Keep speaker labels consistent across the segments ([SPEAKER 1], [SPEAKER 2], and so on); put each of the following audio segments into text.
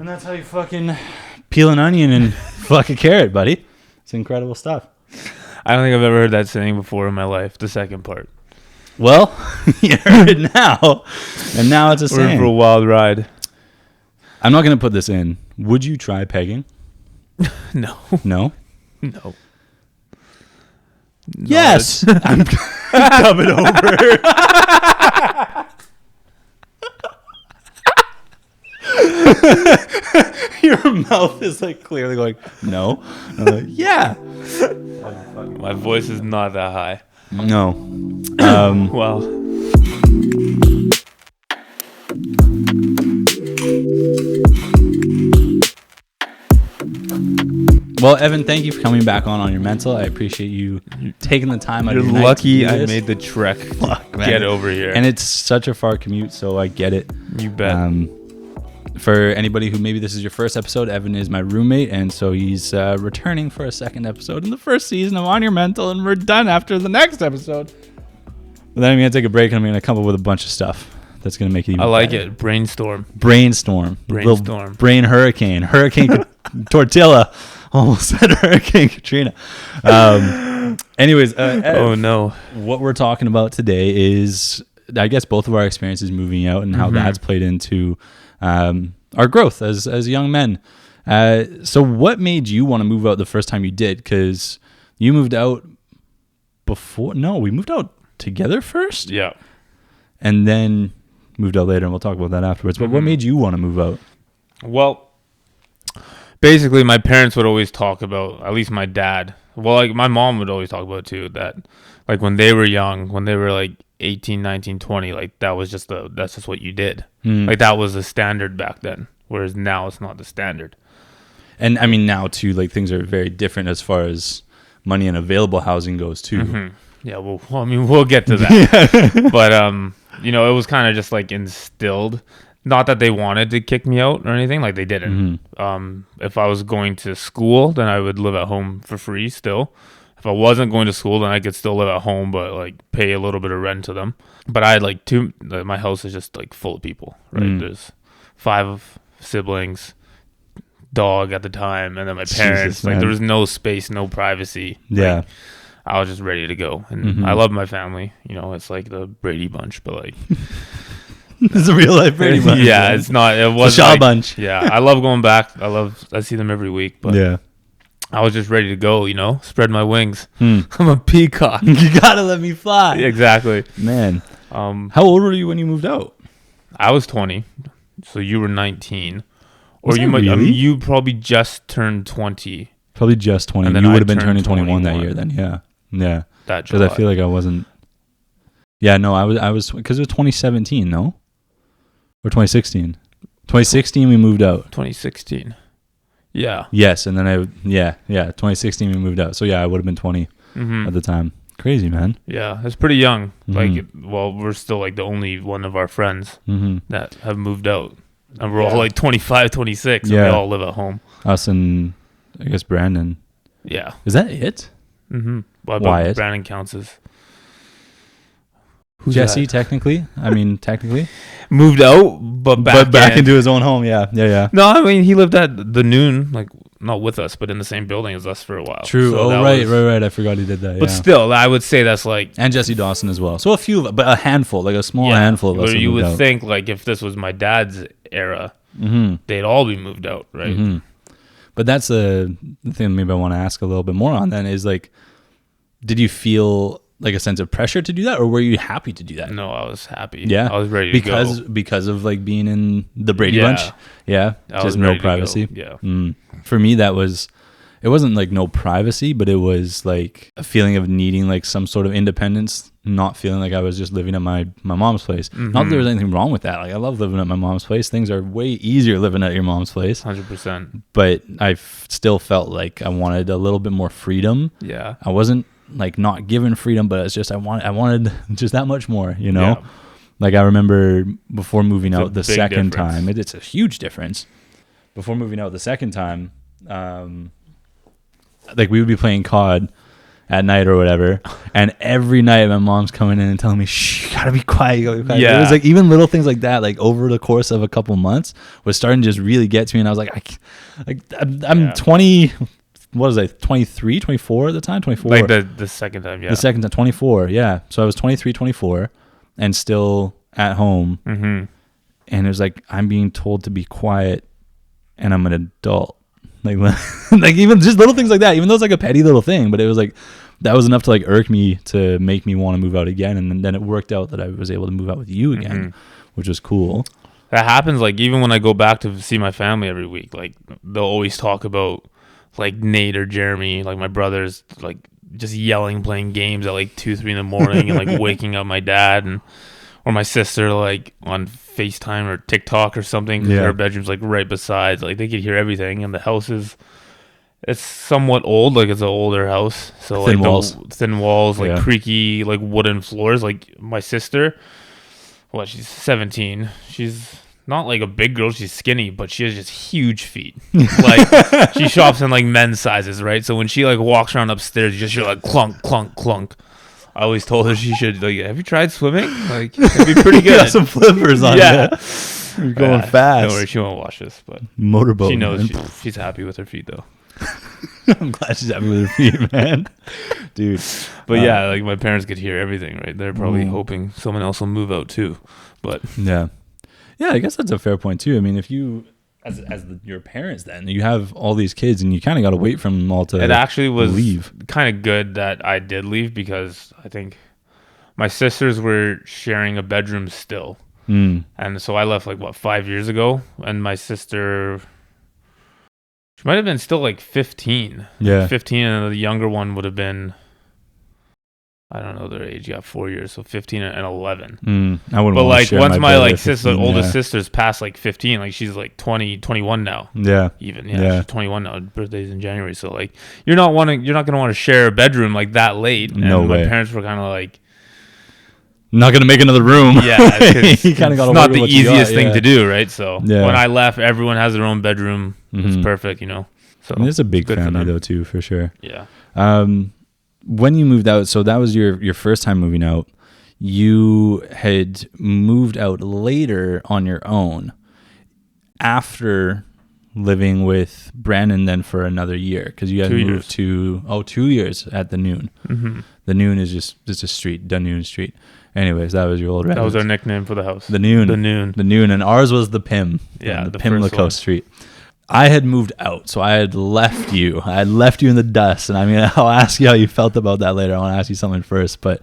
[SPEAKER 1] And that's how you fucking peel an onion and fuck a carrot, buddy. It's incredible stuff.
[SPEAKER 2] I don't think I've ever heard that saying before in my life, the second part.
[SPEAKER 1] Well, you heard it now. And now it's a saying.
[SPEAKER 2] We're in for a wild ride.
[SPEAKER 1] I'm not going to put this in. Would you try pegging?
[SPEAKER 2] No.
[SPEAKER 1] No?
[SPEAKER 2] No.
[SPEAKER 1] Yes. I'm dub it over. Your mouth is like clearly going, no. I'm like, yeah.
[SPEAKER 2] My voice is not that high.
[SPEAKER 1] No.
[SPEAKER 2] Well.
[SPEAKER 1] Well, Evan, thank you for coming back on your mental. I appreciate you taking the time out of your night.
[SPEAKER 2] You're lucky
[SPEAKER 1] I
[SPEAKER 2] made the trek to get over here.
[SPEAKER 1] And it's such a far commute, so I get it.
[SPEAKER 2] You bet.
[SPEAKER 1] For anybody who maybe this is your first episode, Evan is my roommate, and so he's returning for a second episode in the first season of On Your Mental, and we're done after the next episode. But then I'm going to take a break, and I'm going to come up with a bunch of stuff that's going to make it even better.
[SPEAKER 2] It. Brainstorm.
[SPEAKER 1] Brainstorm. Brain hurricane. Hurricane Tortilla. Almost said Hurricane Katrina. Anyways.
[SPEAKER 2] Oh, no.
[SPEAKER 1] What we're talking about today is, I guess, both of our experiences moving out and how that's played into our growth as young men. So what made you want to move out the first time you did? Because you moved out before. No, we moved out together first.
[SPEAKER 2] Yeah.
[SPEAKER 1] And then moved out later, and we'll talk about that afterwards. But what made you want to move out?
[SPEAKER 2] Well, basically my parents would always talk about, at least my dad. Well, like my mom would always talk about it too, that like when they were young, when they were like 18, 19, 20, like that's just what you did. Like that was the standard back then, whereas now it's not the standard.
[SPEAKER 1] And I mean now too, like things are very different as far as money and available housing goes too.
[SPEAKER 2] Yeah, well, I mean, we'll get to that. But you know, it was kind of just like instilled. Not that they wanted to kick me out or anything, like they didn't. If I was going to school, then I would live at home for free still. If I wasn't going to school, then I could still live at home, but like pay a little bit of rent to them. But I had like my house is just like full of people, right? There's 5 siblings, dog at the time, and then my parents. Like there was no space, no privacy.
[SPEAKER 1] Yeah.
[SPEAKER 2] Like, I was just ready to go. And I love my family. You know, it's like the Brady Bunch, but like...
[SPEAKER 1] It's a real life Brady Bunch.
[SPEAKER 2] Yeah, it's not... It was
[SPEAKER 1] the Shaw Bunch.
[SPEAKER 2] Yeah, I love going back. I see them every week, but...
[SPEAKER 1] Yeah.
[SPEAKER 2] I was just ready to go, you know? Spread my wings. I'm a peacock.
[SPEAKER 1] You gotta let me fly.
[SPEAKER 2] Exactly.
[SPEAKER 1] Man. How old were you when you moved out?
[SPEAKER 2] I was 20, so you were 19. Or
[SPEAKER 1] Was
[SPEAKER 2] you
[SPEAKER 1] I
[SPEAKER 2] might...
[SPEAKER 1] really?
[SPEAKER 2] I mean, you probably just turned 20.
[SPEAKER 1] Probably just 20.
[SPEAKER 2] And then
[SPEAKER 1] you
[SPEAKER 2] I
[SPEAKER 1] would have been
[SPEAKER 2] turned
[SPEAKER 1] turning 21 that year then, yeah. Yeah.
[SPEAKER 2] Because
[SPEAKER 1] I feel like I wasn't... Yeah, no, I was... Because it was 2017, no? Or 2016? 2016 we moved out.
[SPEAKER 2] 2016. Yeah.
[SPEAKER 1] Yes, and then 2016 we moved out. So yeah, I would have been 20 at the time. Crazy, man.
[SPEAKER 2] Yeah, it's pretty young. Like, well, we're still like the only one of our friends that have moved out. And we're all like 25, 26, and we all live at home.
[SPEAKER 1] Us and, I guess, Brandon.
[SPEAKER 2] Yeah.
[SPEAKER 1] Is that it?
[SPEAKER 2] Well,
[SPEAKER 1] Wyatt.
[SPEAKER 2] Brandon counts as...
[SPEAKER 1] Who's Jesse, technically. I mean, technically.
[SPEAKER 2] Moved out, but back
[SPEAKER 1] into his own home, yeah.
[SPEAKER 2] No, I mean, he lived at the Noon, like, not with us, but in the same building as us for a while.
[SPEAKER 1] True.
[SPEAKER 2] So
[SPEAKER 1] right. I forgot he did that,
[SPEAKER 2] But still, I would say that's like...
[SPEAKER 1] And Jesse Dawson as well. So a handful, like a small handful of us.
[SPEAKER 2] But you would think, like, if this was my dad's era, they'd all be moved out, right?
[SPEAKER 1] But that's the thing maybe I want to ask a little bit more on then is, like, did you feel... like a sense of pressure to do that, or were you happy to do that?
[SPEAKER 2] No, I was happy.
[SPEAKER 1] Yeah,
[SPEAKER 2] I was ready to go.
[SPEAKER 1] Because of like being in the Brady Bunch. Yeah, just no privacy.
[SPEAKER 2] Yeah.
[SPEAKER 1] For me, it wasn't like no privacy, but it was like a feeling of needing like some sort of independence, not feeling like I was just living at my mom's place. Not that there was anything wrong with that. Like I love living at my mom's place. Things are way easier living at your mom's place.
[SPEAKER 2] 100%.
[SPEAKER 1] But I still felt like I wanted a little bit more freedom.
[SPEAKER 2] Yeah.
[SPEAKER 1] I wasn't like not given freedom, but it's just I wanted just that much more, you know. Like I remember before moving out the second time, it's a huge difference. Before moving out the second time, like we would be playing COD, at night or whatever. And every night my mom's coming in and telling me, shh, you gotta be quiet. You gotta be quiet.
[SPEAKER 2] Yeah.
[SPEAKER 1] It was like even little things like that, like over the course of a couple months was starting to just really get to me. And I was like, I'm 20, what was I, 23, 24 at the time? 24.
[SPEAKER 2] Like the second time, yeah.
[SPEAKER 1] The second time, 24, yeah. So I was 23, 24 and still at home.
[SPEAKER 2] Mm-hmm.
[SPEAKER 1] And it was like, I'm being told to be quiet and I'm an adult. Like, like even just little things like that, even though it's like a petty little thing, but it was like, that was enough to like irk me to make me want to move out again. And then it worked out that I was able to move out with you again, which was cool.
[SPEAKER 2] That happens. Like even when I go back to see my family every week, like they'll always talk about like Nate or Jeremy, like my brothers, like just yelling, playing games at like 2, 3 in the morning and like waking up my dad and, or my sister like on FaceTime or TikTok or something. Yeah. Her bedroom's like right beside, like they could hear everything. And the house it's somewhat old, like it's an older house. So
[SPEAKER 1] thin
[SPEAKER 2] like
[SPEAKER 1] walls.
[SPEAKER 2] Thin walls, like creaky, like wooden floors. Like my sister, she's 17. She's not like a big girl, she's skinny, but she has just huge feet. Like she shops in like men's sizes, right? So when she like walks around upstairs, you just hear like clunk, clunk, clunk. I always told her she should like, have you tried swimming? Like it'd be pretty good.
[SPEAKER 1] Got some flippers on you. You're going fast.
[SPEAKER 2] Don't worry, she won't watch this, but
[SPEAKER 1] motorboat.
[SPEAKER 2] She knows she's happy with her feet though.
[SPEAKER 1] I'm glad she's happy with her feet, man. Dude.
[SPEAKER 2] But yeah, like my parents could hear everything, right? They're probably hoping someone else will move out too. But
[SPEAKER 1] yeah, I guess that's a fair point too. I mean, if you your parents, then you have all these kids, and you kind of got to wait for them all to.
[SPEAKER 2] It actually was
[SPEAKER 1] leave.
[SPEAKER 2] Kind of good that I did leave because I think my sisters were sharing a bedroom still, and so I left like 5 years ago, and my sister, she might have been still like 15.
[SPEAKER 1] Yeah,
[SPEAKER 2] 15, and the younger one would have been, I don't know their age. Yeah, 4 years, so 15 and 11.
[SPEAKER 1] I wouldn't.
[SPEAKER 2] But like once my like sister,
[SPEAKER 1] 15,
[SPEAKER 2] oldest sister's past like 15, like she's like 20, 21 now.
[SPEAKER 1] Yeah,
[SPEAKER 2] even she's 21 now. Birthday's in January, so like you're not gonna want to share a bedroom like that late. And
[SPEAKER 1] no way.
[SPEAKER 2] My parents were kind of like,
[SPEAKER 1] not gonna make another room.
[SPEAKER 2] Yeah, you kind of got. It's not the easiest thing to do, right? So when I left, everyone has their own bedroom. It's perfect, So
[SPEAKER 1] I mean, it's a big family though too, for sure.
[SPEAKER 2] Yeah.
[SPEAKER 1] When you moved out, so that was your first time moving out. You had moved out later on your own after living with Brandon then for another year, because you had moved to 2 years at the Noon. The Noon is just a street, Dunoon Street. Anyways, that was your old residence.
[SPEAKER 2] That was our nickname for the house.
[SPEAKER 1] The Noon.
[SPEAKER 2] The Noon.
[SPEAKER 1] The Noon, and ours was the Pim.
[SPEAKER 2] Yeah,
[SPEAKER 1] the Pimlico Street. I had moved out, so I had left you. I had left you in the dust, and I mean, I'll ask you how you felt about that later. I want to ask you something first, but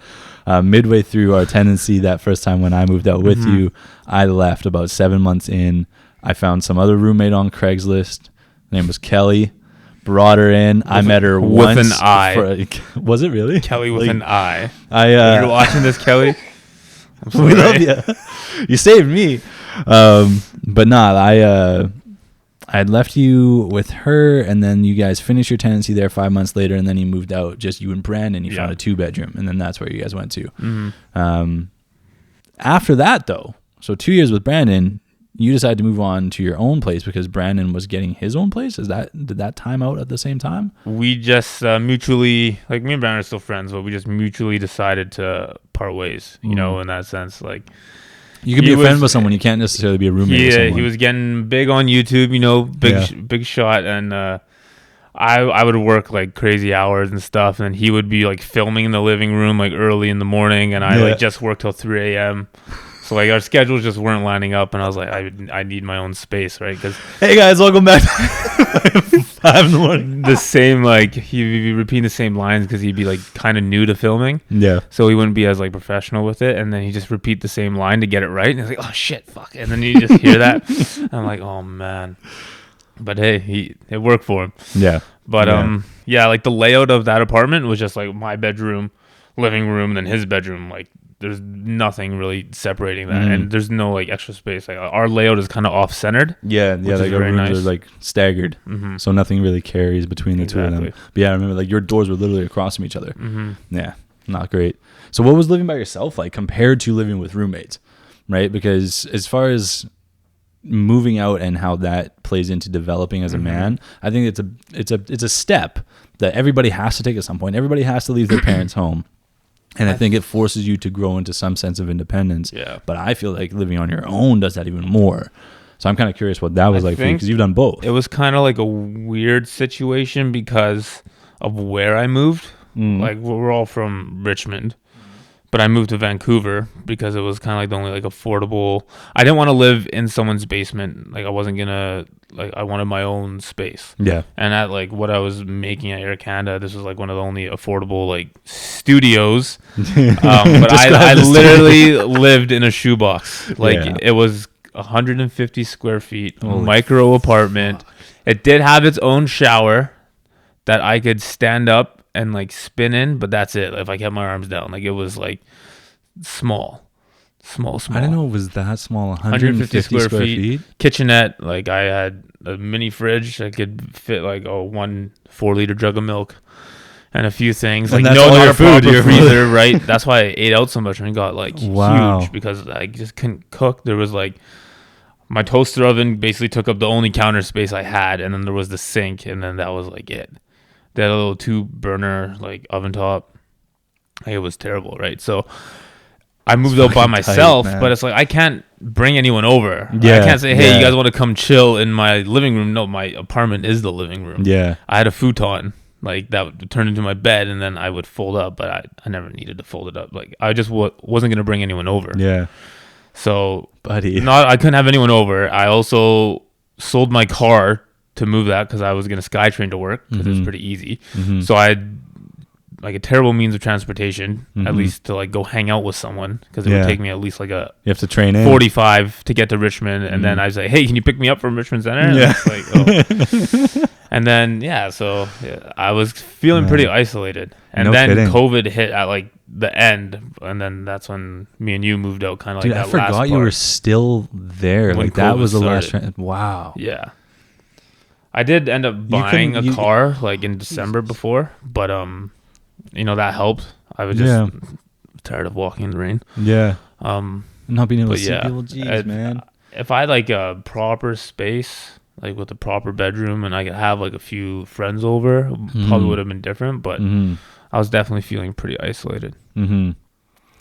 [SPEAKER 1] midway through our tenancy that first time when I moved out with you, I left about 7 months in. I found some other roommate on Craigslist. Her name was Kelly. Brought her in. I met her once.
[SPEAKER 2] With an I.
[SPEAKER 1] Was it really?
[SPEAKER 2] Kelly with an I.
[SPEAKER 1] You're
[SPEAKER 2] watching this, Kelly?
[SPEAKER 1] We love you. You saved me. But nah, I had left you with her, and then you guys finished your tenancy there 5 months later, and then you moved out, just you and Brandon. You found a 2-bedroom, and then that's where you guys went to. After that, though, so 2 years with Brandon, you decided to move on to your own place because Brandon was getting his own place. Did that time out at the same time?
[SPEAKER 2] We just mutually, like me and Brandon are still friends, but we just mutually decided to part ways, in that sense. Like,
[SPEAKER 1] you can be a friend with someone, you can't necessarily be a roommate with someone.
[SPEAKER 2] He was getting big on YouTube, big shot, and I would work like crazy hours and stuff, and he would be like filming in the living room like early in the morning, and I like just work till 3 a.m. So like our schedules just weren't lining up, and I was like, I need my own space, right? Because
[SPEAKER 1] hey guys, welcome back. 5 in the morning.
[SPEAKER 2] The same, like he'd be repeating the same lines because he'd be like kind of new to filming.
[SPEAKER 1] Yeah. So
[SPEAKER 2] he wouldn't be as like professional with it, and then he just repeat the same line to get it right, and he's like, oh shit, fuck, and then you just hear that. And I'm like, oh man. But hey, it worked for him.
[SPEAKER 1] Yeah.
[SPEAKER 2] But like the layout of that apartment was just like my bedroom, living room, and then his bedroom, like. There's nothing really separating that, and there's no like extra space. Like our layout is kind of off-centered.
[SPEAKER 1] Yeah, like our rooms are like staggered, so nothing really carries between the two of them. But yeah, I remember like your doors were literally across from each other. Yeah, not great. So what was living by yourself like compared to living with roommates, right? Because as far as moving out and how that plays into developing as a man, I think it's a step that everybody has to take at some point. Everybody has to leave their parents' home. And I think it forces you to grow into some sense of independence.
[SPEAKER 2] Yeah.
[SPEAKER 1] But I feel like living on your own does that even more. So I'm kind of curious what that was like for you, because you've done both.
[SPEAKER 2] It was kind of like a weird situation because of where I moved. Like, we're all from Richmond, but I moved to Vancouver because it was kind of like the only like affordable. I didn't want to live in someone's basement. Like, I wasn't gonna, like, I wanted my own space.
[SPEAKER 1] Yeah.
[SPEAKER 2] And at like what I was making at Air Canada, this was like one of the only affordable like studios. But I literally lived in a shoebox. Like, it was 150 square feet, micro apartment. It did have its own shower that I could stand up and like spin in, but that's it. If I kept my arms down, like, it was like small. I
[SPEAKER 1] didn't know it was that small. 150 square feet.
[SPEAKER 2] Kitchenette. Like, I had a mini fridge that could fit like a 1 4-liter jug of milk and a few things.
[SPEAKER 1] And
[SPEAKER 2] like,
[SPEAKER 1] that's all
[SPEAKER 2] not
[SPEAKER 1] your
[SPEAKER 2] a
[SPEAKER 1] food,
[SPEAKER 2] proper freezer, right? That's why I ate out so much and got like huge, because I just couldn't cook. There was like, my toaster oven basically took up the only counter space I had, and then there was the sink, and then that was like it. They had a little 2-burner like oven top. Like, it was terrible, right? So I moved out by myself, but it's like, I can't bring anyone over.
[SPEAKER 1] Yeah,
[SPEAKER 2] I can't say, hey, you guys want to come chill in my living room? No, my apartment is the living room.
[SPEAKER 1] Yeah.
[SPEAKER 2] I had a futon like that would turn into my bed, and then I would fold up, but I never needed to fold it up. Like, I just wasn't going to bring anyone over.
[SPEAKER 1] Yeah.
[SPEAKER 2] So,
[SPEAKER 1] buddy,
[SPEAKER 2] I couldn't have anyone over. I also sold my car to move that because I was going to SkyTrain to work, because it's pretty easy. So I had like a terrible means of transportation, at least to like go hang out with someone, because it would take me at least like
[SPEAKER 1] you have to train in
[SPEAKER 2] 45 to get to Richmond, and then I was like, hey, can you pick me up from Richmond Center? And it's like, oh. And then I was feeling pretty isolated, and then COVID hit at like the end, and then that's when me and you moved out, kind of like that. I forgot
[SPEAKER 1] you were still there. When like, that was the last wow.
[SPEAKER 2] Yeah. I did end up buying a car like in December before, but that helped. I was just tired of walking in the rain.
[SPEAKER 1] Yeah. Not being able to see people. Jeez, man.
[SPEAKER 2] If I had like a proper space, like with a proper bedroom, and I could have like a few friends over, probably would have been different. But I was definitely feeling pretty isolated.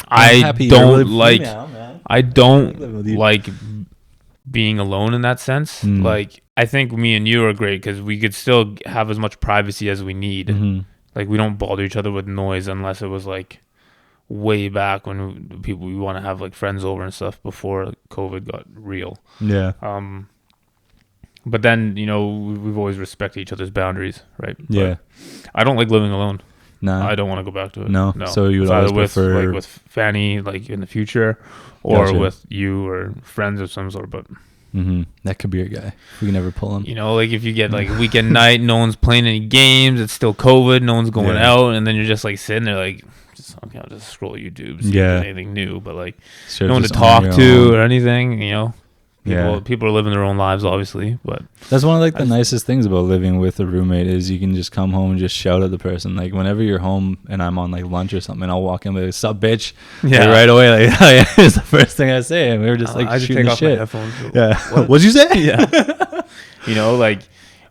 [SPEAKER 2] I don't like being alone in that sense. Like, I think me and you are great because we could still have as much privacy as we need. Like, we don't bother each other with noise, unless it was like way back when we want to have like friends over and stuff before COVID got real.
[SPEAKER 1] Yeah.
[SPEAKER 2] But then, we've always respected each other's boundaries, right?
[SPEAKER 1] Yeah.
[SPEAKER 2] But I don't like living alone.
[SPEAKER 1] No.
[SPEAKER 2] I don't want to go back to it.
[SPEAKER 1] No. So you would always prefer
[SPEAKER 2] with Fanny, like in the future, or with you or friends of some sort. But
[SPEAKER 1] that could be your guy. We can never pull him.
[SPEAKER 2] Like if you get like a weekend night, no one's playing any games. It's still COVID. No one's going out, and then you're just like sitting there, like, I'll just scroll YouTube, see if there's anything new. But like, no one to talk to or anything. People are living their own lives, obviously, but
[SPEAKER 1] that's one of like the nicest things about living with a roommate is you can just come home and just shout at the person. Like, whenever you're home and I'm on like lunch or something, I'll walk in and be like, "Sup, bitch?" Like, right away. Like, it's the first thing I say, and we were just like
[SPEAKER 2] I
[SPEAKER 1] shooting
[SPEAKER 2] just
[SPEAKER 1] the
[SPEAKER 2] take
[SPEAKER 1] shit.
[SPEAKER 2] off my headphones.
[SPEAKER 1] Yeah. What'd you say?
[SPEAKER 2] Yeah. Like,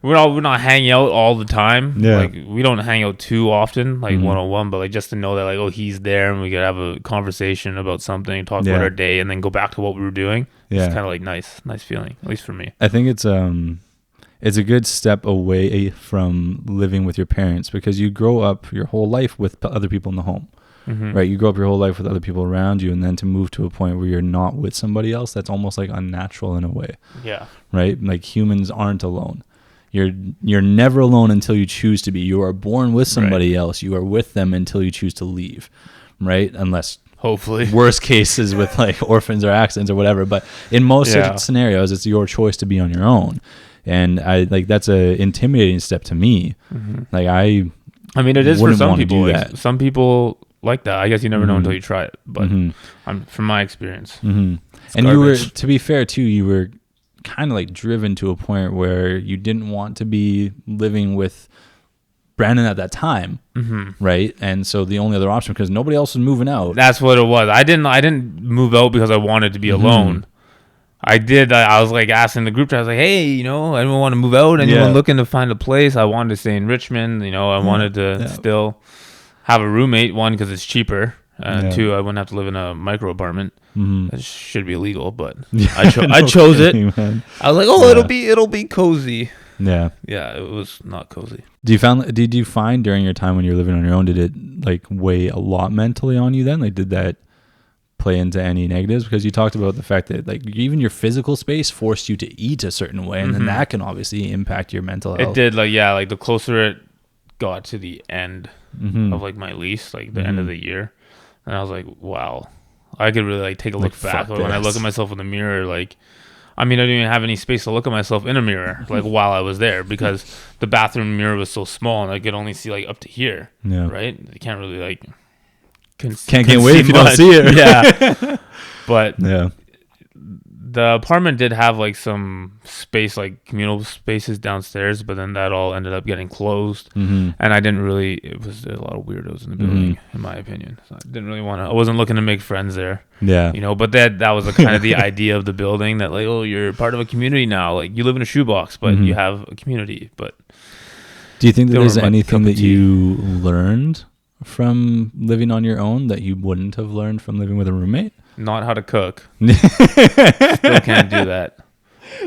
[SPEAKER 2] we're not hanging out all the time.
[SPEAKER 1] Yeah.
[SPEAKER 2] Like, we don't hang out too often, like one-on-one, but like just to know that like, oh, he's there, and we could have a conversation about something, talk about our day, and then go back to what we were doing. It's kind of like nice feeling, at least for me.
[SPEAKER 1] I think it's a good step away from living with your parents, because you grow up your whole life with other people in the home, right? You grow up your whole life with other people around you, and then to move to a point where you're not with somebody else, that's almost like unnatural in a way.
[SPEAKER 2] Yeah.
[SPEAKER 1] Right? Like, humans aren't alone. You're never alone until you choose to be. You are born with somebody else. You are with them until you choose to leave, right? Unless,
[SPEAKER 2] hopefully,
[SPEAKER 1] worst cases with like orphans or accidents or whatever. But in most scenarios, it's your choice to be on your own. And I like, that's a intimidating step to me. Like, I mean, it is for some people. Like, some people like that. I guess you never know until you try it. But from my experience, and garbage. You were, to be fair too, you were kind of like driven to a point where you didn't want to be living with Brandon at that time, right? And so the only other option, because nobody else was moving out.
[SPEAKER 2] That's what it was. I didn't move out because I wanted to be alone. I did. I was like asking the group chat. I was like, "Hey, anyone want to move out? Anyone looking to find a place?" I wanted to stay in Richmond. I wanted to still have a roommate. One, because it's cheaper, and two, I wouldn't have to live in a micro apartment. That should be illegal, but I chose it. Man. I was like, "Oh, it'll be cozy." Yeah, it was not cozy.
[SPEAKER 1] Did you find during your time when you were living on your own, did it like weigh a lot mentally on you then? Like, did that play into any negatives? Because you talked about the fact that like even your physical space forced you to eat a certain way, and then that can obviously impact your mental health.
[SPEAKER 2] It did. Like the closer it got to the end of like my lease, like the end of the year, and I was like, wow, I could really like take a look back when I look at myself in the mirror. Like, I mean, I didn't even have any space to look at myself in a mirror like while I was there, because the bathroom mirror was so small and I could only see like up to here. Yeah. Right. You can't really like.
[SPEAKER 1] Can't wait if you don't see it.
[SPEAKER 2] Yeah. But the apartment did have like some space, like communal spaces downstairs, but then that all ended up getting closed. And I didn't really, it was a lot of weirdos in the building, in my opinion. So I didn't really I wasn't looking to make friends there. Yeah. But that was kind of the idea of the building, that like, oh, you're part of a community now. Like you live in a shoebox, but you have a community. But
[SPEAKER 1] do you think that there's anything that you learned from living on your own that you wouldn't have learned from living with a roommate?
[SPEAKER 2] Not how to cook. Still can't do that.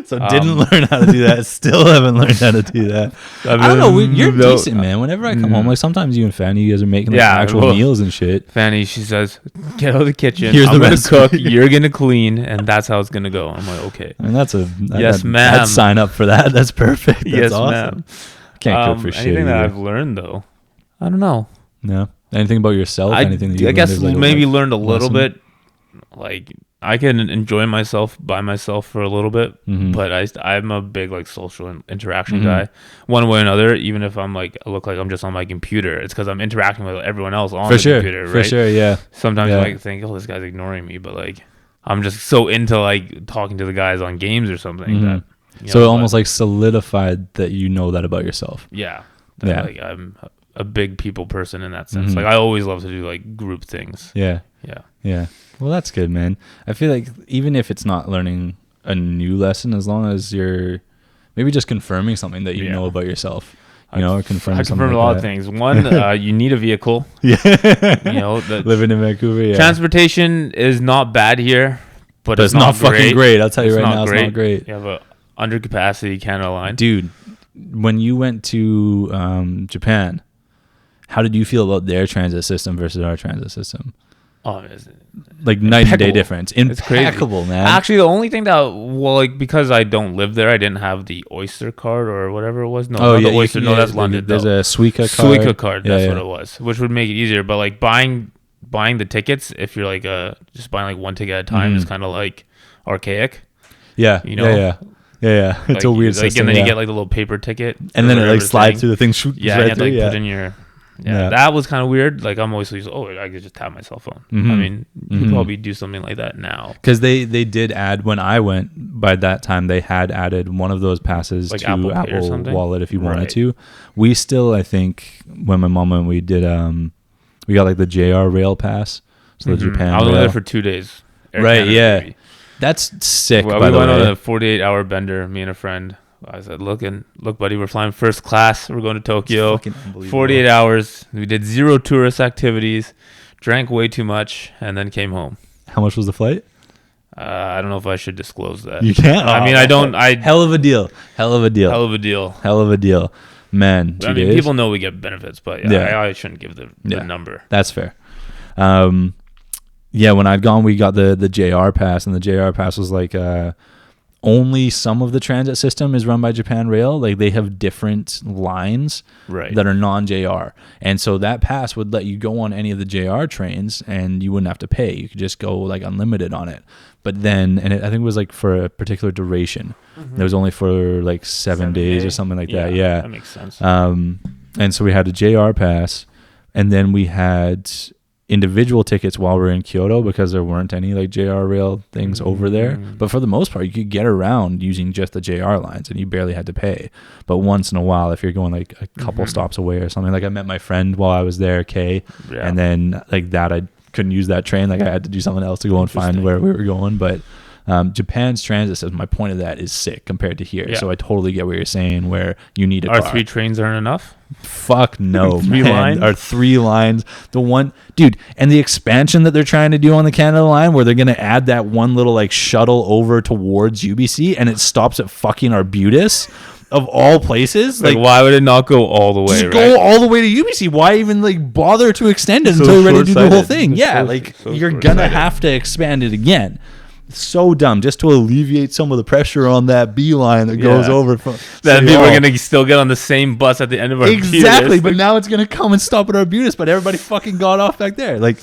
[SPEAKER 1] So didn't learn how to do that. Still haven't learned how to do that. I don't know. You're decent, man. Whenever I come home, like sometimes you and Fanny, you guys are making like actual meals and shit.
[SPEAKER 2] Fanny, she says, get out of the kitchen. I'm going to cook. You're going to clean. And that's how it's going to go. I'm like, okay.
[SPEAKER 1] And yes, ma'am. I'd sign up for that. That's perfect. That's
[SPEAKER 2] yes,
[SPEAKER 1] awesome.
[SPEAKER 2] Ma'am.
[SPEAKER 1] Can't cook for shit.
[SPEAKER 2] Anything that I've learned, though, I don't know.
[SPEAKER 1] No. Anything about yourself? Anything that you
[SPEAKER 2] guess maybe learned a little bit. Like I can enjoy myself by myself for a little bit, but I'm a big like social interaction guy, one way or another. Even if I'm like I look like I'm just on my computer, it's because I'm interacting with everyone else on the computer. Right? For sure, yeah. Sometimes I like think, oh, this guy's ignoring me, but like I'm just so into like talking to the guys on games or something that.
[SPEAKER 1] So it almost like solidified that you know that about yourself.
[SPEAKER 2] Yeah. Like I'm a big people person in that sense. Like I always love to do like group things.
[SPEAKER 1] Yeah. Well, that's good, man. I feel like even if it's not learning a new lesson, as long as you're maybe just confirming something that you know about yourself, or confirming something. I confirm
[SPEAKER 2] a lot of things. One, you need a vehicle.
[SPEAKER 1] Yeah. Living in Vancouver. Yeah.
[SPEAKER 2] Transportation is not bad here, but
[SPEAKER 1] it's not fucking great. I'll tell you right now, it's not great.
[SPEAKER 2] You have a under capacity Canada line,
[SPEAKER 1] dude. When you went to Japan, how did you feel about their transit system versus our transit system?
[SPEAKER 2] Oh,
[SPEAKER 1] like night and day difference. Impeccable, man.
[SPEAKER 2] Actually, the only thing that, because I don't live there, I didn't have the Oyster card or whatever it was. No, the Oyster. No, that's London.
[SPEAKER 1] There's a Suica card.
[SPEAKER 2] Suica card. That's what it was, which would make it easier. But like buying the tickets, if you're like just buying like one ticket at a time, is kind of like archaic.
[SPEAKER 1] Yeah. Yeah. It's like, a weird system.
[SPEAKER 2] And then you get like the little paper ticket,
[SPEAKER 1] and then it like slides through the thing. Shoots
[SPEAKER 2] right
[SPEAKER 1] you have
[SPEAKER 2] to like put in your. Yeah, that was kind of weird. Like I'm always used, I could just tap my cell phone. I mean, you could probably do something like that now.
[SPEAKER 1] Because they did add, when I went, by that time, they had added one of those passes like to Apple Wallet if you wanted to. We still, I think, when my mom went, we did, we got like the JR Rail Pass. So the Japan
[SPEAKER 2] I was only there for 2 days.
[SPEAKER 1] Right, yeah. That's sick,
[SPEAKER 2] by the way. We went on a 48-hour bender, me and a friend. I said, look, buddy, we're flying first class. We're going to Tokyo. 48 hours. We did 0 tourist activities, drank way too much, and then came home.
[SPEAKER 1] How much was the flight?
[SPEAKER 2] I don't know if I should disclose that.
[SPEAKER 1] You can't?
[SPEAKER 2] I mean, I don't.
[SPEAKER 1] Hell of a deal. Man,
[SPEAKER 2] I mean, people know we get benefits, but I shouldn't give the number.
[SPEAKER 1] That's fair. When I'd gone, we got the JR Pass, and the JR Pass was like... only some of the transit system is run by Japan Rail. Like they have different lines that are non-JR. And so that pass would let you go on any of the JR trains and you wouldn't have to pay. You could just go like unlimited on it. But then, I think it was like for a particular duration. It was only for like 7 days or something like that. Yeah.
[SPEAKER 2] That makes sense.
[SPEAKER 1] And so we had a JR pass, and then we had individual tickets while we were in Kyoto because there weren't any like JR Rail things over there. But for the most part, you could get around using just the JR lines and you barely had to pay. But once in a while, if you're going like a couple stops away or something, like I met my friend while I was there, Kay, and then like that, I couldn't use that train. Like I had to do something else to go and find where we were going. But Japan's transit system, my point of that, is sick compared to here.
[SPEAKER 2] Yeah.
[SPEAKER 1] So I totally get what you're saying, where you need a
[SPEAKER 2] Our
[SPEAKER 1] car.
[SPEAKER 2] 3 trains aren't enough.
[SPEAKER 1] Fuck no,
[SPEAKER 2] 3
[SPEAKER 1] man.
[SPEAKER 2] lines?
[SPEAKER 1] Our 3 lines. The one, dude, and the expansion that they're trying to do on the Canada line, where they're going to add that one little like shuttle over towards UBC, and it stops at fucking Arbutus, of all places.
[SPEAKER 2] Like, why would it not go all the way?
[SPEAKER 1] Just go all the way to UBC. Why even like bother to extend it
[SPEAKER 2] So
[SPEAKER 1] until you're ready to do the whole
[SPEAKER 2] short-sighted.
[SPEAKER 1] thing?
[SPEAKER 2] It's
[SPEAKER 1] Yeah,
[SPEAKER 2] so-
[SPEAKER 1] like
[SPEAKER 2] so
[SPEAKER 1] you're gonna
[SPEAKER 2] short-sighted.
[SPEAKER 1] have to expand it again. So dumb, just to alleviate some of the pressure on that B line that goes
[SPEAKER 2] Yeah.
[SPEAKER 1] over from.
[SPEAKER 2] That
[SPEAKER 1] City
[SPEAKER 2] people are
[SPEAKER 1] Hall.
[SPEAKER 2] gonna still get on the same bus at the end of our
[SPEAKER 1] Exactly,
[SPEAKER 2] Arbutus.
[SPEAKER 1] but now it's gonna come and stop at Arbutus, but everybody fucking got off back there. Like,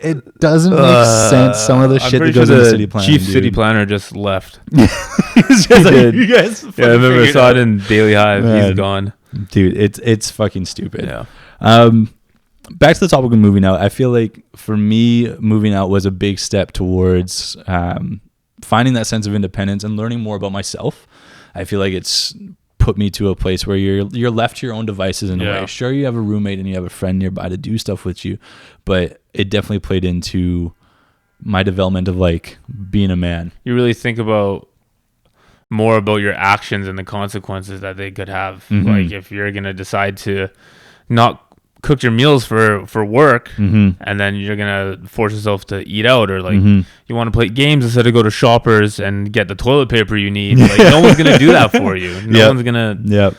[SPEAKER 1] it doesn't make sense. Some of the
[SPEAKER 2] I'm
[SPEAKER 1] shit that
[SPEAKER 2] pretty
[SPEAKER 1] goes
[SPEAKER 2] sure
[SPEAKER 1] into
[SPEAKER 2] the
[SPEAKER 1] city planning.
[SPEAKER 2] chief
[SPEAKER 1] dude.
[SPEAKER 2] city planner just left.
[SPEAKER 1] It's just like,
[SPEAKER 2] did.
[SPEAKER 1] you guys.
[SPEAKER 2] Yeah, I remember I
[SPEAKER 1] figured
[SPEAKER 2] saw
[SPEAKER 1] out.
[SPEAKER 2] it in Daily Hive.
[SPEAKER 1] Man.
[SPEAKER 2] He's gone.
[SPEAKER 1] Dude, it's fucking stupid.
[SPEAKER 2] Yeah.
[SPEAKER 1] Back to the topic of moving out. I feel like for me, moving out was a big step towards finding that sense of independence and learning more about myself. I feel like it's put me to a place where you're left to your own devices in a
[SPEAKER 2] Yeah.
[SPEAKER 1] way. Sure, you have a roommate and you have a friend nearby to do stuff with you, but it definitely played into my development of like being a man.
[SPEAKER 2] You really think about more about your actions and the consequences that they could have.
[SPEAKER 1] Mhm.
[SPEAKER 2] Like if you're gonna decide to not cook your meals for work,
[SPEAKER 1] Mm-hmm.
[SPEAKER 2] and then you're gonna force yourself to eat out, or like
[SPEAKER 1] Mhm.
[SPEAKER 2] you want to play games instead of go to Shoppers and get the toilet paper you need. Like no one's gonna do that for you. No
[SPEAKER 1] Yep.
[SPEAKER 2] one's gonna
[SPEAKER 1] Yep.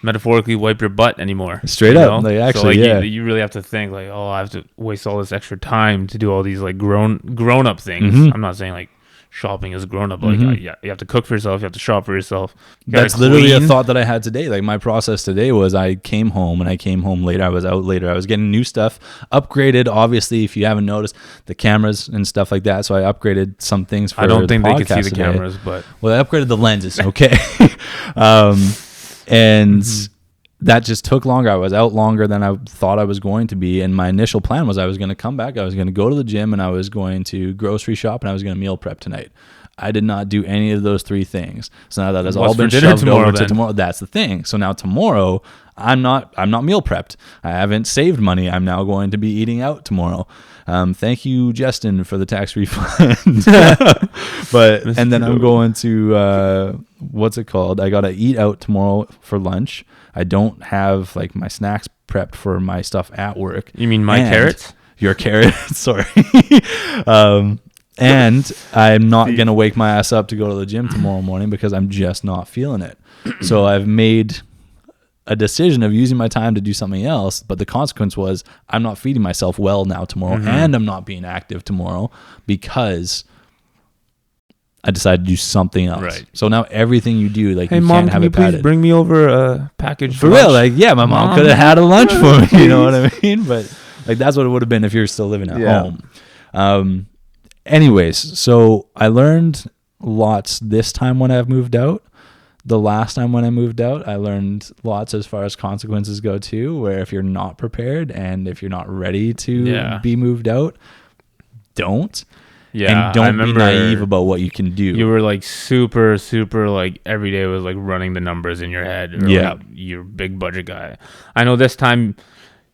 [SPEAKER 2] metaphorically wipe your butt anymore.
[SPEAKER 1] Straight
[SPEAKER 2] you
[SPEAKER 1] up.
[SPEAKER 2] know?
[SPEAKER 1] Like,
[SPEAKER 2] So,
[SPEAKER 1] actually,
[SPEAKER 2] like,
[SPEAKER 1] yeah.
[SPEAKER 2] you really have to think like, oh, I have to waste all this extra time to do all these like grown up things.
[SPEAKER 1] Mhm.
[SPEAKER 2] I'm not saying like shopping is grown up. Like
[SPEAKER 1] Mhm.
[SPEAKER 2] you have to cook for yourself. You have to shop for yourself. You gotta
[SPEAKER 1] That's literally a
[SPEAKER 2] clean.
[SPEAKER 1] thought that I had today. Like my process today was I came home later. I was out later. I was getting new stuff upgraded. Obviously, if you haven't noticed, the cameras and stuff like that. So I upgraded some things for
[SPEAKER 2] I don't think
[SPEAKER 1] the
[SPEAKER 2] they could see
[SPEAKER 1] podcast
[SPEAKER 2] the
[SPEAKER 1] today.
[SPEAKER 2] cameras, but
[SPEAKER 1] Well, I upgraded the lenses. Okay. And that just took longer. I was out longer than I thought I was going to be. And my initial plan was I was going to come back. I was going to go to the gym and I was going to grocery shop and I was going to meal prep tonight. I did not do any of those 3 things. So now that has all
[SPEAKER 2] What's for
[SPEAKER 1] been
[SPEAKER 2] dinner
[SPEAKER 1] shoved
[SPEAKER 2] tomorrow
[SPEAKER 1] over to
[SPEAKER 2] then?
[SPEAKER 1] tomorrow. That's the thing. So now tomorrow, I'm not meal prepped. I haven't saved money. I'm now going to be eating out tomorrow. Thank you, Justin, for the tax refund. But and then I'm going to what's it called? I gotta eat out tomorrow for lunch. I don't have like my snacks prepped for my stuff at work.
[SPEAKER 2] you mean my
[SPEAKER 1] And
[SPEAKER 2] carrots?
[SPEAKER 1] Your carrots, sorry. And I'm not gonna wake my ass up to go to the gym tomorrow morning because I'm just not feeling it. So I've made a decision of using my time to do something else, but the consequence was I'm not feeding myself well now tomorrow, and I'm not being active tomorrow because I decided to do something else.
[SPEAKER 2] Right.
[SPEAKER 1] So now everything you do, like
[SPEAKER 2] Hey
[SPEAKER 1] you
[SPEAKER 2] mom,
[SPEAKER 1] can't have
[SPEAKER 2] can you
[SPEAKER 1] it
[SPEAKER 2] please
[SPEAKER 1] padded.
[SPEAKER 2] bring me over a package
[SPEAKER 1] For
[SPEAKER 2] lunch?
[SPEAKER 1] real, like yeah, my mom
[SPEAKER 2] Mom,
[SPEAKER 1] could have had a lunch for me. You know what I
[SPEAKER 2] please.
[SPEAKER 1] mean? But like that's what it would have been if you're still living at
[SPEAKER 2] Yeah.
[SPEAKER 1] home. Anyways, so I learned lots this time when I've moved out. The last time when I moved out, I learned lots as far as consequences go too, where if you're not prepared and if you're not ready to
[SPEAKER 2] Yeah.
[SPEAKER 1] be moved out, don't.
[SPEAKER 2] Yeah,
[SPEAKER 1] And don't
[SPEAKER 2] I
[SPEAKER 1] be
[SPEAKER 2] remember
[SPEAKER 1] naive about what you can do.
[SPEAKER 2] You were like super like every day was like running the numbers in your head. Or,
[SPEAKER 1] Yeah.
[SPEAKER 2] like, you're a big budget guy. I know this time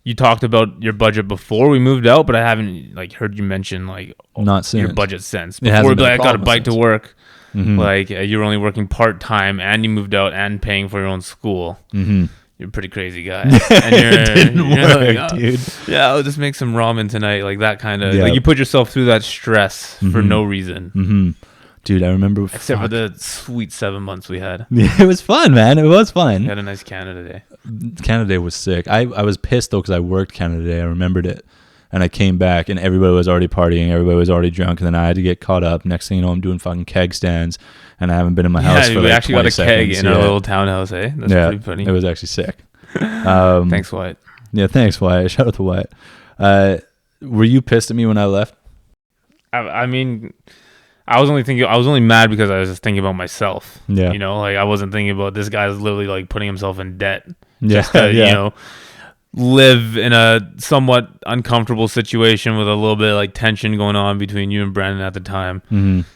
[SPEAKER 2] you talked about your budget before we moved out, but I haven't like heard you mention like
[SPEAKER 1] Not
[SPEAKER 2] your
[SPEAKER 1] since.
[SPEAKER 2] budget since.
[SPEAKER 1] It hasn't
[SPEAKER 2] Before,
[SPEAKER 1] been a
[SPEAKER 2] like, I got a
[SPEAKER 1] problem
[SPEAKER 2] bike to
[SPEAKER 1] since.
[SPEAKER 2] work.
[SPEAKER 1] Mhm.
[SPEAKER 2] Like you were only working part time, and you moved out and paying for your own school.
[SPEAKER 1] Mhm.
[SPEAKER 2] You're a pretty crazy guy. And
[SPEAKER 1] It didn't work,
[SPEAKER 2] like, "Oh,
[SPEAKER 1] dude.
[SPEAKER 2] yeah, I'll just make some ramen tonight. Like that kind of
[SPEAKER 1] Yeah.
[SPEAKER 2] like you put yourself through that stress for
[SPEAKER 1] Mhm.
[SPEAKER 2] no reason.
[SPEAKER 1] Mm-hmm. Dude, I remember.
[SPEAKER 2] Except for
[SPEAKER 1] fuck.
[SPEAKER 2] the sweet 7 months we had.
[SPEAKER 1] It was fun, man. It was fun.
[SPEAKER 2] We had a nice Canada Day.
[SPEAKER 1] Canada Day was sick. I was pissed though because I worked Canada Day. I remembered it, and I came back and everybody was already partying. Everybody was already drunk, and then I had to get caught up. Next thing you know, I'm doing fucking keg stands, and I haven't been in my house for
[SPEAKER 2] we
[SPEAKER 1] like
[SPEAKER 2] actually
[SPEAKER 1] 20
[SPEAKER 2] got a keg
[SPEAKER 1] seconds.
[SPEAKER 2] in our little townhouse, eh? That's pretty funny.
[SPEAKER 1] It was actually sick.
[SPEAKER 2] Thanks, Wyatt.
[SPEAKER 1] Yeah, thanks, Wyatt. Shout out to Wyatt. Were you pissed at me when I left?
[SPEAKER 2] I mean, I was only mad because I was just thinking about myself.
[SPEAKER 1] Yeah.
[SPEAKER 2] You know, like I wasn't thinking about this guy's literally like putting himself in debt.
[SPEAKER 1] Yeah,
[SPEAKER 2] Just to,
[SPEAKER 1] yeah.
[SPEAKER 2] you know, live in a somewhat uncomfortable situation with a little bit of like tension going on between you and Brandon at the time.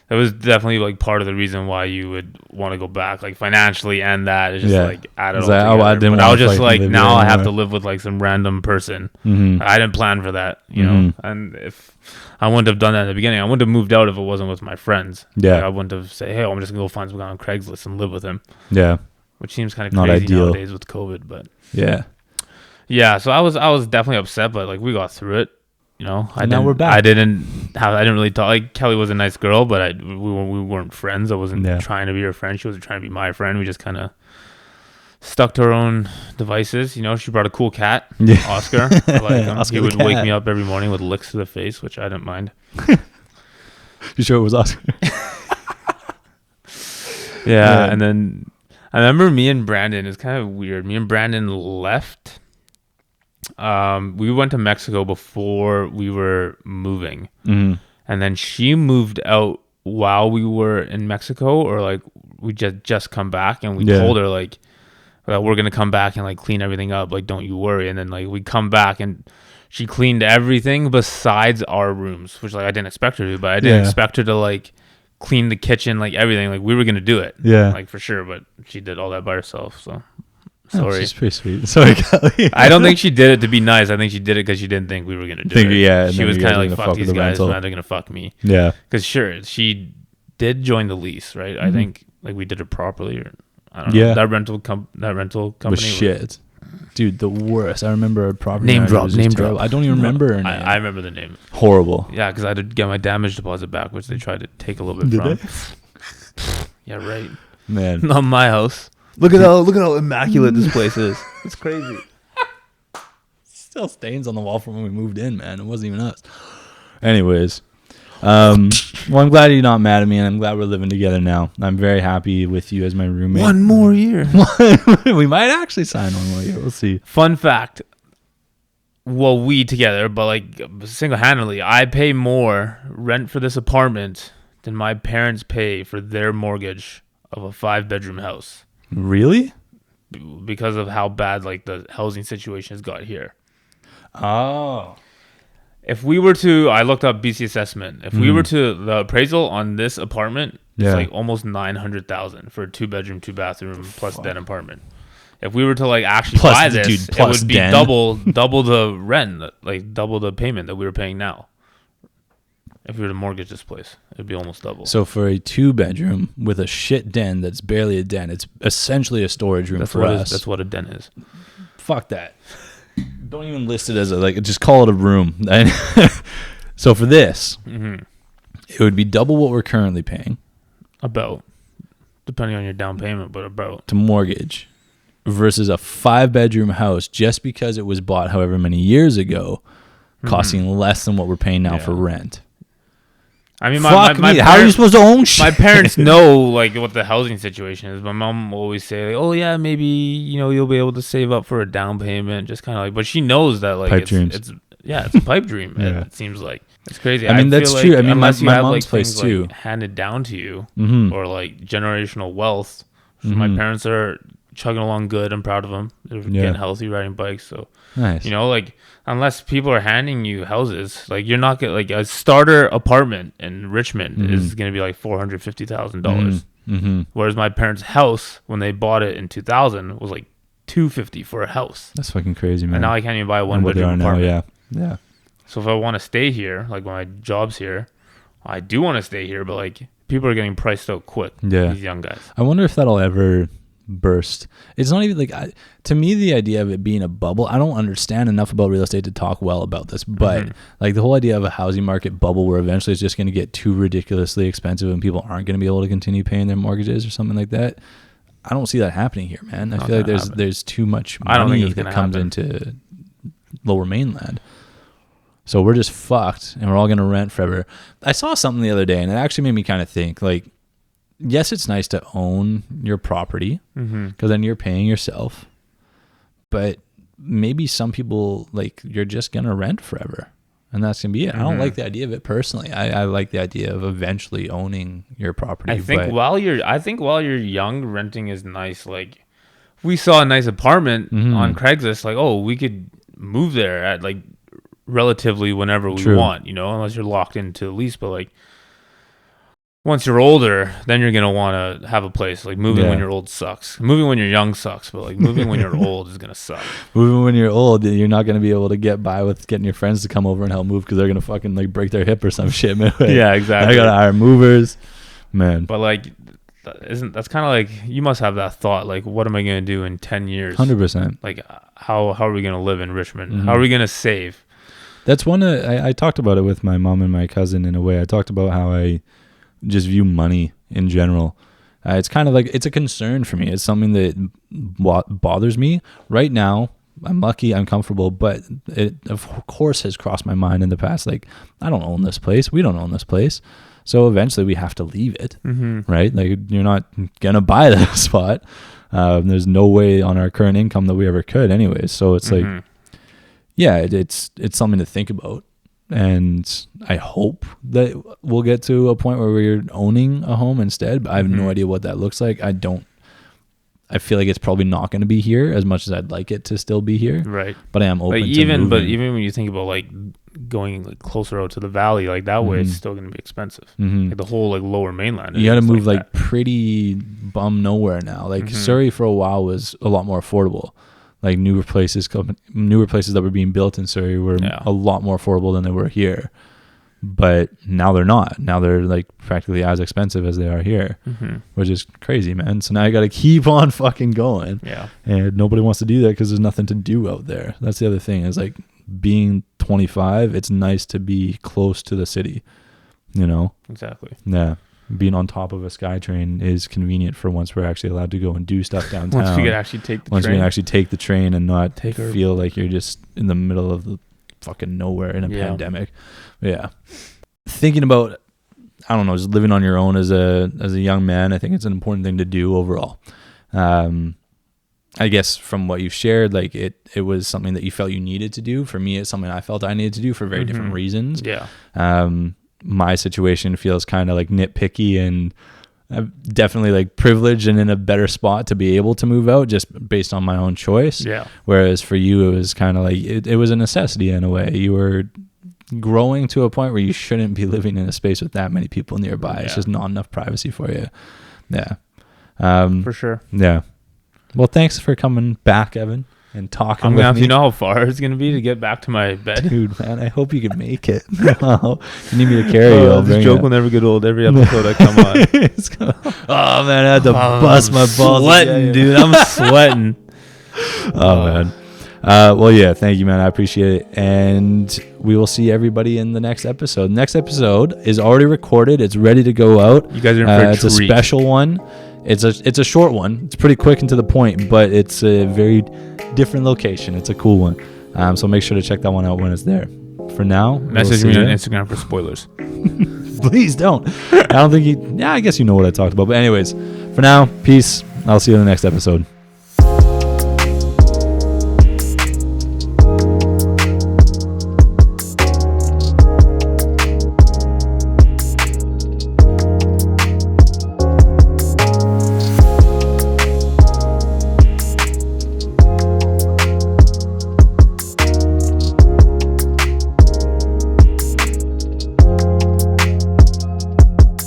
[SPEAKER 2] It was definitely like part of the reason why you would want to go back, like financially, and that is just like added all together. I was just like, now I have to live with like some random person. I didn't plan for that, you know. And if I wouldn't have done that in the beginning, I wouldn't have moved out if it wasn't with my friends. Like, I wouldn't have said, hey, I'm just gonna go find some guy on Craigslist and live with him. Which seems kind of crazy nowadays with COVID, but yeah, so I was definitely upset, but like we got through it, you know.
[SPEAKER 1] Now we're back.
[SPEAKER 2] I didn't really talk. Like Kelly was a nice girl, but we weren't friends. I wasn't trying to be her friend. She wasn't trying to be my friend. We just kind of stuck to our own devices. You know, she brought a cool cat, Oscar. I like him. Oscar, he would wake me up every morning with licks to the face, which I didn't mind.
[SPEAKER 1] You sure it was Oscar?
[SPEAKER 2] And then I remember me and Brandon. It's kind of weird. Me and Brandon left. We went to Mexico before we were moving, and then she moved out while we were in Mexico, or like we just come back, and we told her like we're gonna come back and like clean everything up, like don't you worry. And then like we come back and she cleaned everything besides our rooms, which like I didn't expect her to, but I didn't expect her to like clean the kitchen, like everything. Like we were gonna do it, like for sure, but she did all that by herself. So sorry.
[SPEAKER 1] She's pretty sweet. Sorry, Kelly.
[SPEAKER 2] I don't think she did it to be nice. I think she did it because she didn't think we were gonna do it.
[SPEAKER 1] Yeah,
[SPEAKER 2] she was kind of like, fuck these guys, man, they're gonna fuck me.
[SPEAKER 1] Yeah,
[SPEAKER 2] because sure, she did join the lease, right? I think like we did it properly, or I don't know. That rental company
[SPEAKER 1] was shit. Dude, the worst. I remember a property
[SPEAKER 2] name drop.
[SPEAKER 1] I don't even remember her name.
[SPEAKER 2] I remember the name.
[SPEAKER 1] Horrible.
[SPEAKER 2] Yeah, because I had to get my damage deposit back, which they tried to take a little bit from. Yeah, right.
[SPEAKER 1] Man,
[SPEAKER 2] not my house. Look at how immaculate this place is. It's crazy.
[SPEAKER 1] Still stains on the wall from when we moved in, man. It wasn't even us. Anyways, well, I'm glad you're not mad at me, and I'm glad we're living together now. I'm very happy with you as my roommate.
[SPEAKER 2] One more year.
[SPEAKER 1] We might actually sign one more year. We'll see.
[SPEAKER 2] Fun fact. Well, we together, but like single-handedly, I pay more rent for this apartment than my parents pay for their mortgage of a 5-bedroom house.
[SPEAKER 1] Really?
[SPEAKER 2] Because of how bad like the housing situation has got here.
[SPEAKER 1] Oh.
[SPEAKER 2] If we were to, I looked up BC assessment. If we were to, the appraisal on this apartment is like almost 900,000 for a 2-bedroom, 2-bathroom plus den apartment. If we were to like actually buy this, it would be double the rent, like double the payment that we were paying now. If we were to mortgage this place, it'd be almost double.
[SPEAKER 1] So for a 2-bedroom with a shit den that's barely a den, it's essentially a storage room for us.
[SPEAKER 2] That's what a den is.
[SPEAKER 1] Fuck that. Don't even list it as just call it a room. So for this, it would be double what we're currently paying.
[SPEAKER 2] About. Depending on your down payment, but about.
[SPEAKER 1] To mortgage. Versus a 5-bedroom house, just because it was bought however many years ago, costing less than what we're paying now for rent.
[SPEAKER 2] I mean,
[SPEAKER 1] how are you supposed to own shit?
[SPEAKER 2] My parents know like what the housing situation is. My mom will always say, like, "Oh yeah, maybe you'll be able to save up for a down payment." Just kind of like, but she knows that like it's a pipe dream. It seems like it's crazy.
[SPEAKER 1] I mean, that's true. I mean, unless my mom's place too,
[SPEAKER 2] like, handed down to you or like generational wealth. My parents are chugging along good. I'm proud of them. They're getting healthy, riding bikes. So
[SPEAKER 1] nice.
[SPEAKER 2] Like unless people are handing you houses, like you're not gonna like a starter apartment in Richmond is gonna be like $450,000. Whereas my parents' house when they bought it in 2000 was like $250,000 for a house.
[SPEAKER 1] That's fucking crazy, man.
[SPEAKER 2] And now I can't even buy a 1-bedroom apartment.
[SPEAKER 1] Yeah.
[SPEAKER 2] So if I want to stay here, like when my job's here, I do want to stay here, but like people are getting priced out quick.
[SPEAKER 1] Yeah,
[SPEAKER 2] these young guys.
[SPEAKER 1] I wonder if that'll ever burst. It's not even like to me the idea of it being a bubble, I don't understand enough about real estate to talk well about this, but like the whole idea of a housing market bubble where eventually it's just going to get too ridiculously expensive and people aren't going to be able to continue paying their mortgages or something like that, I don't see that happening here, man. I feel like there's too much money that comes into Lower Mainland. So we're just fucked and we're all going to rent forever. I saw something the other day and it actually made me kind of think like, yes, it's nice to own your property because then you're paying yourself. But maybe some people, like, you're just going to rent forever. And that's going to be it. I don't like the idea of it personally. I like the idea of eventually owning your property.
[SPEAKER 2] I think while you're young, renting is nice. Like, if we saw a nice apartment on Craigslist, like, oh, we could move there at like relatively whenever we want, you know, unless you're locked into a lease. But like once you're older, then you're gonna want to have a place. Like moving when you're old sucks. Moving when you're young sucks, but like moving when you're old is gonna suck.
[SPEAKER 1] Moving when you're old, you're not gonna be able to get by with getting your friends to come over and help move because they're gonna fucking like break their hip or some shit, man.
[SPEAKER 2] Yeah, exactly.
[SPEAKER 1] I gotta hire movers, man.
[SPEAKER 2] But like, that's kind of like, you must have that thought, like, what am I gonna do in 10 years?
[SPEAKER 1] 100%.
[SPEAKER 2] Like, how are we gonna live in Richmond? Mm-hmm. How are we gonna save?
[SPEAKER 1] That's one. I talked about it with my mom and my cousin in a way. I talked about how I just view money in general. It's kind of like, it's a concern for me. It's something that bothers me right now. I'm lucky, I'm comfortable, but it of course has crossed my mind in the past. Like, I don't own this place. We don't own this place. So eventually we have to leave it, right? Like, you're not going to buy that spot. There's no way on our current income that we ever could anyways. So it's like, yeah, it's something to think about. And I hope that we'll get to a point where we're owning a home instead, but I have no idea what that looks like. I feel like it's probably not going to be here as much as I'd like it to still be here. Right. But I am open to moving.
[SPEAKER 2] But even when you think about like going like closer out to the valley, like that way, it's still going to be expensive. Like the whole like lower mainland.
[SPEAKER 1] You got to move like pretty bum nowhere now. Like Surrey for a while was a lot more affordable. Like newer places that were being built in Surrey were a lot more affordable than they were here. But now they're not. Now they're like practically as expensive as they are here, which is crazy, man. So now I got to keep on fucking going. Yeah. And nobody wants to do that because there's nothing to do out there. That's the other thing is like being 25, it's nice to be close to the city, you know?
[SPEAKER 2] Exactly.
[SPEAKER 1] Yeah. Being on top of a SkyTrain is convenient for once we're actually allowed to go and do stuff downtown.
[SPEAKER 2] Once we can actually take the train.
[SPEAKER 1] Once we can actually take the train and not feel like you're just in the middle of the fucking nowhere in a pandemic. Yeah. Thinking about, I don't know, just living on your own as a young man, I think it's an important thing to do overall. I guess from what you've shared, like it was something that you felt you needed to do. For me, it's something I felt I needed to do for very different reasons. Yeah. My situation feels kind of like nitpicky, and I'm definitely like privileged and in a better spot to be able to move out just based on my own choice. Yeah. Whereas for you, it was kind of like, it was a necessity in a way. You were growing to a point where you shouldn't be living in a space with that many people nearby. Yeah. It's just not enough privacy for you. Yeah.
[SPEAKER 2] For sure.
[SPEAKER 1] Yeah. Well, thanks for coming back, Evan, and talking with me.
[SPEAKER 2] I'm going to have to know how far it's going to be to get back to my bed.
[SPEAKER 1] Dude, man, I hope you can make it. You need me to carry you.
[SPEAKER 2] This joke will never get old. Every episode I come on.
[SPEAKER 1] Oh, man, I had to bust my balls.
[SPEAKER 2] Sweating, dude. I'm sweating.
[SPEAKER 1] Oh, man. Well, yeah, thank you, man. I appreciate it. And we will see everybody in the next episode. Next episode is already recorded. It's ready to go out.
[SPEAKER 2] You guys are in for a treat.
[SPEAKER 1] It's a special one. It's a short one. It's pretty quick and to the point, but it's a very different location. It's a cool one. So make sure to check that one out when it's there. For now,
[SPEAKER 2] message me on Instagram for spoilers.
[SPEAKER 1] Please don't. I don't think I guess you know what I talked about. But anyways, for now, peace. I'll see you in the next episode.